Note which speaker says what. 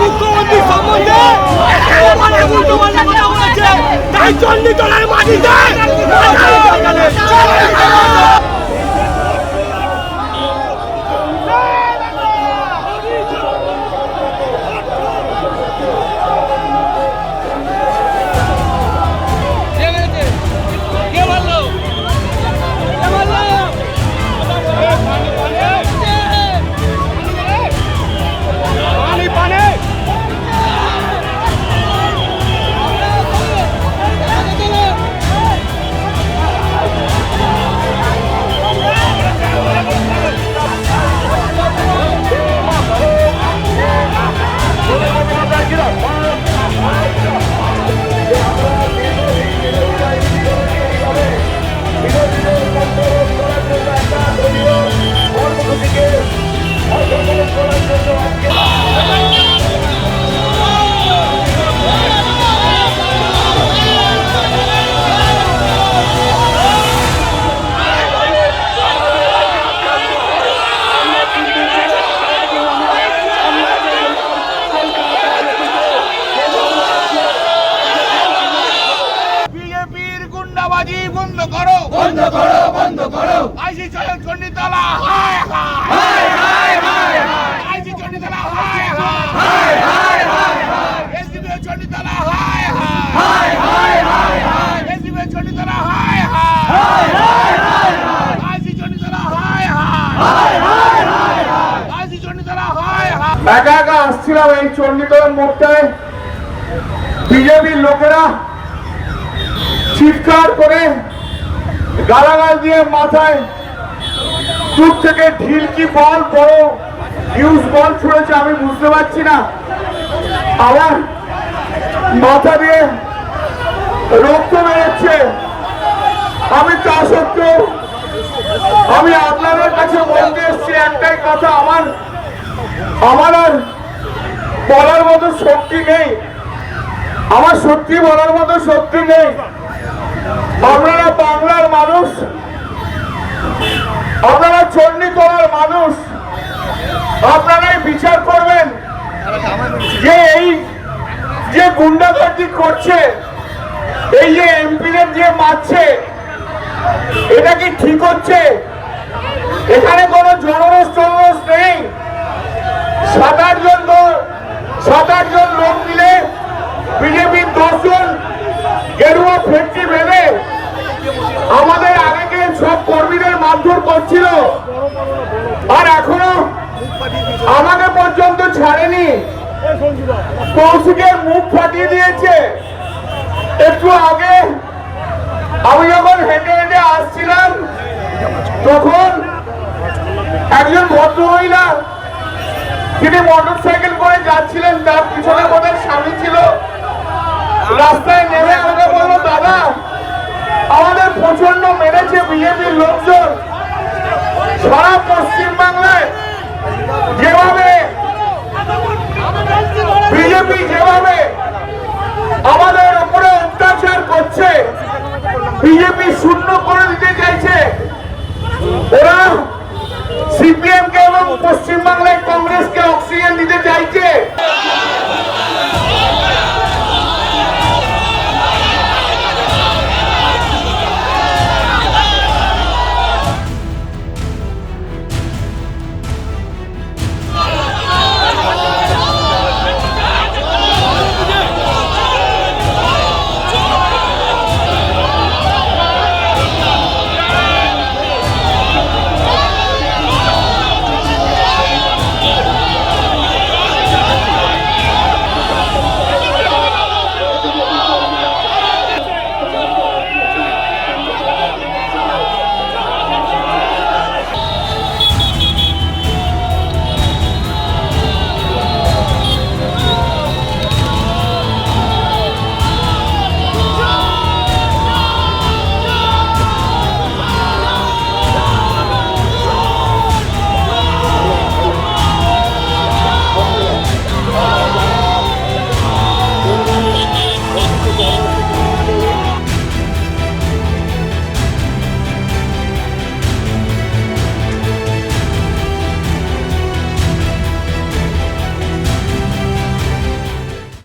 Speaker 1: মুখ্যমন্ত্রী সম্বন্ধে তাই চণ্ডীতলার মাটিতে বন্ধ করো বন্ধ করো বন্ধ করো আইসি চণ্ডীতলা হায় হায় হায় হায় আইসি চণ্ডীতলা হায় হায় হায় হায় এসডিপি চণ্ডীতলা হায় হায় হায় হায় এসডিপি চণ্ডীতলা হায় হায় হায় আইসি চণ্ডীতলা হায় হায় হায় আইসি চণ্ডীতলা হায় হায়
Speaker 2: একা একা আসছিলাম এই চণ্ডীতলার মোড়টায় বিজেপির লোকেরা চিৎকার করে গালাগাল দিয়ে মাথায় দূর থেকে ঢিলকি বল বড় হিউজ বল ছুড়েছে আমি বুঝতে পারছি না আমার মাথা দিয়ে রক্ত বেরোচ্ছে আমি তা সত্ত্বেও আমি আপনাদের কাছে বলতে এসছি একটাই কথা আমার আর বলার মতো শক্তি নেই আমার সত্যি বলার মতো শক্তি নেই আপনারা বাংলার মানুষ আপনারা চণ্ডীতলার মানুষ আপনারাই বিচার করবেন যে এই যে গুন্ডাগর্দি করছে এই যে এমপিদের যে মারছে এটা কি ঠিক হচ্ছে এখানে কোনো জনরোষ নেই 7-8 জন লোক মিলে বিজেপির 10 জন গেরুয়া ফেটটি ভেবে আমাদের আগে সব কর্মীদের মারধর করছিল আর এখনো আমাকে পর্যন্ত ছাড়েনি কৌশিকের মুখ ফাটিয়ে দিয়েছে একটু আগে আমি যখন হেঁটে হেঁটে আসছিলাম তখন একজন ভদ্রমহিলা তিনি মোটরসাইকেল করে যাচ্ছিলেন তার পিছনে বোধহয় স্বামী ছিল রাস্তায় নেমে আমাকে বললো দাদা আমাদের প্রচন্ড মেরেছে বিজেপির লোকজন সারা পশ্চিমবাংলায় যেভাবে বিজেপি যেভাবে আমাদের উপরে অত্যাচার করছে বিজেপি শূন্য করে দিতে চাইছে ওরা সিপিএম কে এবং পশ্চিমবাংলা